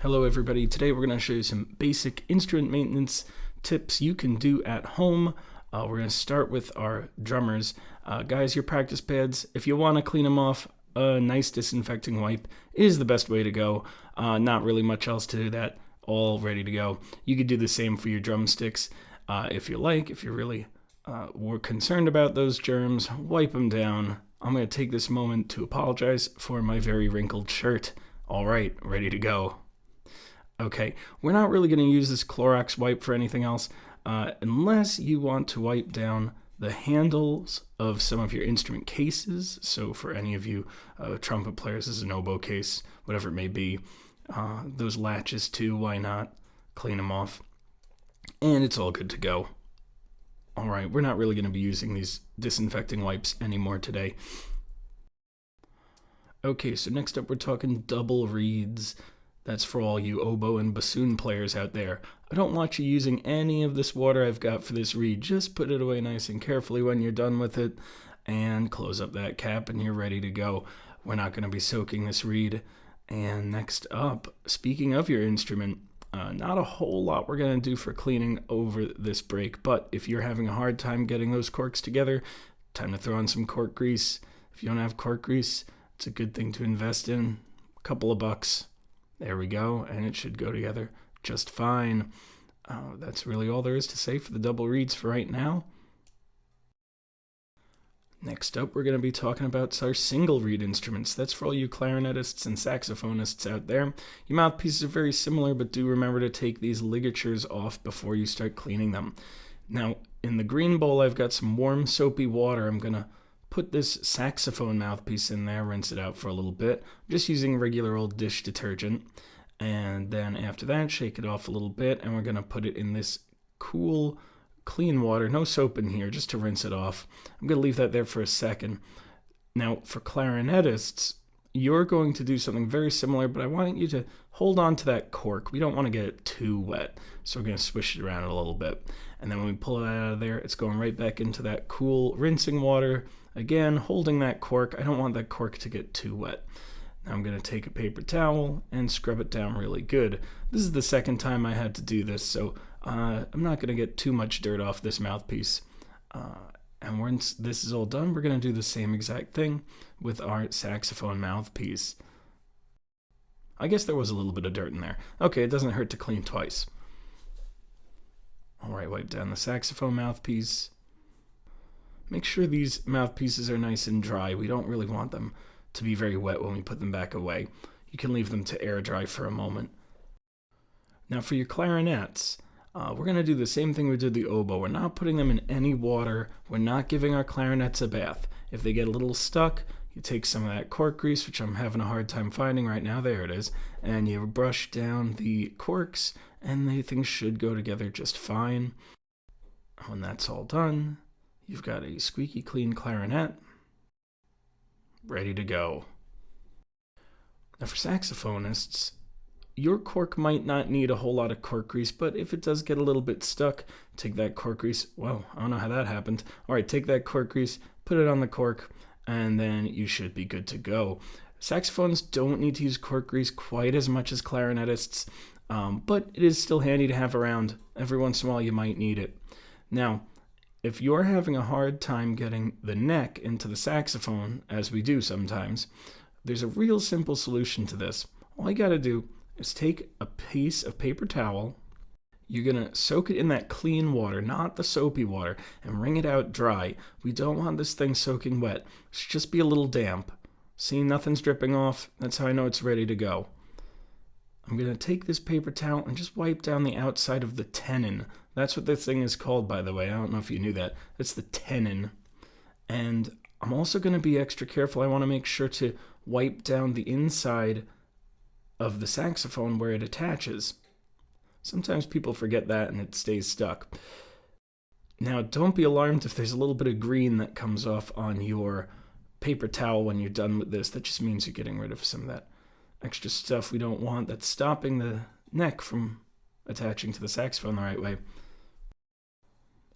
Hello everybody, today we're going to show you some basic instrument maintenance tips you can do at home. We're going to start with our drummers. Guys, your practice pads, if you want to clean them off, a nice disinfecting wipe is the best way to go. Not really much else to do that, all ready to go. You could do the same for your drumsticks if you like. If you're really were concerned about those germs, wipe them down. I'm going to take this moment to apologize for my very wrinkled shirt. All right, ready to go. Okay, we're not really going to use this Clorox wipe for anything else unless you want to wipe down the handles of some of your instrument cases. So for any of you trumpet players, this is an oboe case, whatever it may be. Those latches too, why not? Clean them off. And it's all good to go. All right, we're not really going to be using these disinfecting wipes anymore today. Okay, so next up we're talking double reeds. That's for all you oboe and bassoon players out there. I don't want you using any of this water I've got for this reed. Just put it away nice and carefully when you're done with it and close up that cap and you're ready to go. We're not going to be soaking this reed. And next up, speaking of your instrument, not a whole lot we're going to do for cleaning over this break, but if you're having a hard time getting those corks together, time to throw on some cork grease. If you don't have cork grease, it's a good thing to invest in. A couple of bucks. There we go, and it should go together just fine. That's really all there is to say for the double reeds for right now. Next up, we're going to be talking about our single reed instruments. That's for all you clarinetists and saxophonists out there. Your mouthpieces are very similar, but do remember to take these ligatures off before you start cleaning them. Now, in the green bowl, I've got some warm soapy water. I'm going to put this saxophone mouthpiece in there, rinse it out for a little bit. I'm just using regular old dish detergent. And then after that, shake it off a little bit, and we're going to put it in this cool, clean water. No soap in here, just to rinse it off. I'm going to leave that there for a second. Now, for clarinetists, you're going to do something very similar, but I want you to hold on to that cork. We don't want to get it too wet, so we're going to swish it around a little bit. And then when we pull it out of there, it's going right back into that cool rinsing water. Again, holding that cork. I don't want that cork to get too wet. Now I'm going to take a paper towel and scrub it down really good. This is the second time I had to do this, so I'm not going to get too much dirt off this mouthpiece. And once this is all done, we're going to do the same exact thing with our saxophone mouthpiece. I guess there was a little bit of dirt in there. Okay, it doesn't hurt to clean twice. All right, wipe down the saxophone mouthpiece. Make sure these mouthpieces are nice and dry. We don't really want them to be very wet when we put them back away. You can leave them to air dry for a moment. Now for your clarinets, we're going to do the same thing we did the oboe. We're not putting them in any water. We're not giving our clarinets a bath. If they get a little stuck, you take some of that cork grease, which I'm having a hard time finding right now. There it is. And you brush down the corks, and the things should go together just fine. When that's all done, you've got a squeaky clean clarinet ready to go. Now for saxophonists, your cork might not need a whole lot of cork grease, but if it does get a little bit stuck, take that cork grease. Well, I don't know how that happened. All right, take that cork grease, put it on the cork, and then you should be good to go. Saxophones don't need to use cork grease quite as much as clarinetists, but it is still handy to have around. Every once in a while you might need it. Now, if you're having a hard time getting the neck into the saxophone, as we do sometimes, there's a real simple solution to this. All you gotta do is take a piece of paper towel. You're gonna soak it in that clean water, not the soapy water, and wring it out dry. We don't want this thing soaking wet. It should just be a little damp. See, nothing's dripping off. That's how I know it's ready to go. I'm going to take this paper towel and just wipe down the outside of the tenon. That's what this thing is called, by the way. I don't know if you knew that. It's the tenon. And I'm also going to be extra careful. I want to make sure to wipe down the inside of the saxophone where it attaches. Sometimes people forget that and it stays stuck. Now, don't be alarmed if there's a little bit of green that comes off on your paper towel when you're done with this. That just means you're getting rid of some of that extra stuff we don't want that's stopping the neck from attaching to the saxophone the right way.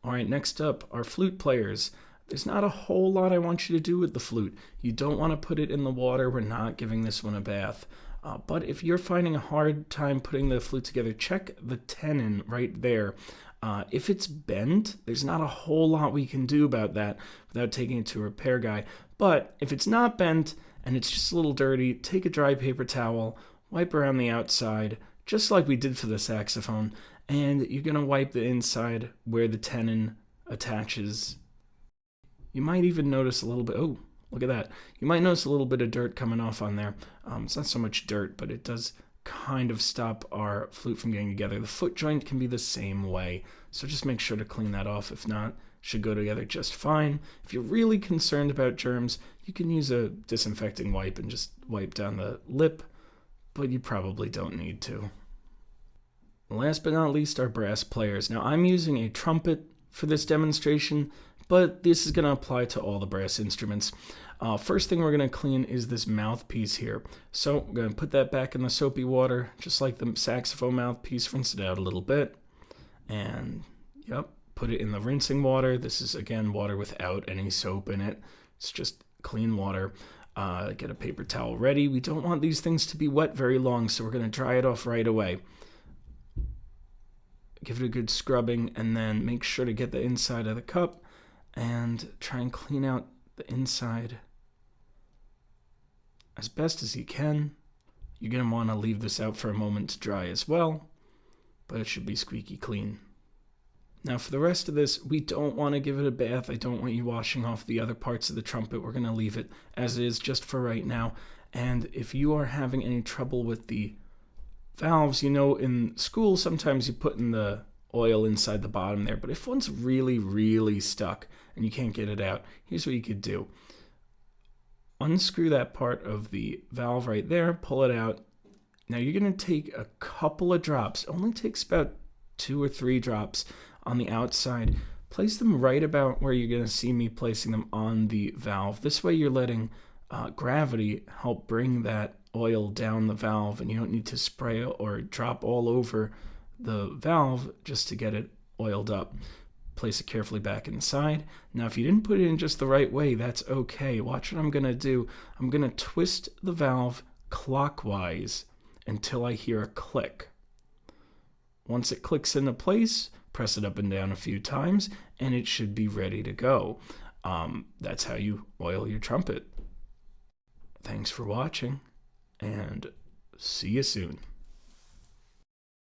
All right, next up, our flute players. There's not a whole lot I want you to do with the flute. You don't want to put it in the water. We're not giving this one a bath. But if you're finding a hard time putting the flute together, check the tenon right there. If it's bent, there's not a whole lot we can do about that without taking it to a repair guy. But if it's not bent and it's just a little dirty, take a dry paper towel, wipe around the outside, just like we did for the saxophone, and you're going to wipe the inside where the tenon attaches. You might even notice a little bit, oh, look at that. You might notice a little bit of dirt coming off on there. It's not so much dirt, but it does kind of stop our flute from getting together. The foot joint can be the same way, so just make sure to clean that off. If not, it should go together just fine. If you're really concerned about germs, you can use a disinfecting wipe and just wipe down the lip, but you probably don't need to. Last but not least, our brass players. Now, I'm using a trumpet for this demonstration, but this is going to apply to all the brass instruments. First thing we're going to clean is this mouthpiece here. So I'm going to put that back in the soapy water, just like the saxophone mouthpiece. Rinse it out a little bit, and yep, put it in the rinsing water. This is, again, water without any soap in it. It's just clean water. Get a paper towel ready. We don't want these things to be wet very long, so we're going to dry it off right away. Give it a good scrubbing, and then make sure to get the inside of the cup and try and clean out the inside as best as you can. You're going to want to leave this out for a moment to dry as well, but it should be squeaky clean. Now for the rest of this, we don't want to give it a bath. I don't want you washing off the other parts of the trumpet. We're going to leave it as it is just for right now. And if you are having any trouble with the valves, you know, in school sometimes you put in the oil inside the bottom there, but if one's really, really stuck and you can't get it out, here's what you could do. Unscrew that part of the valve right there, pull it out. Now you're going to take a couple of drops, it only takes about 2 or 3 drops on the outside. Place them right about where you're going to see me placing them on the valve. This way you're letting gravity help bring that oil down the valve, and you don't need to spray or drop all over the valve just to get it oiled up. Place it carefully back inside. Now if you didn't put it in just the right way, that's okay. Watch what I'm going to do. I'm going to twist the valve clockwise until I hear a click. Once it clicks into place, press it up and down a few times and it should be ready to go. That's how you oil your trumpet. Thanks for watching, and see you soon.